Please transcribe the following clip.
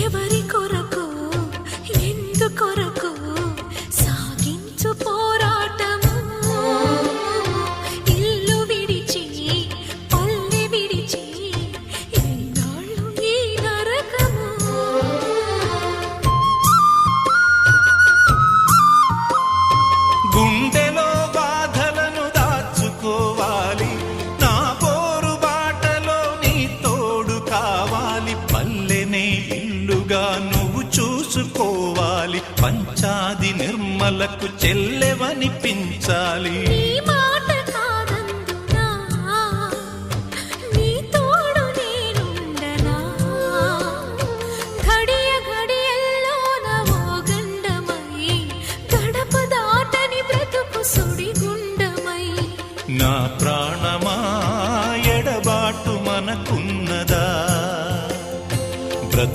ఎవరి కొరకు ఎందుకొరకు సాగించు పోరాటము ఇల్లు విడిచి పల్లె విడిచి ఎన్నాళ్ళు ఈ నరకము గుండెలో బాధలను దాచుకోవాలి నా పోరు బాటలో నీ తోడు కావాలి పల్లెనే ఇల్లుగా నువ్వు చూసుకోవాలి పంచాది నిర్మలకు చెల్లెవనిపించాలి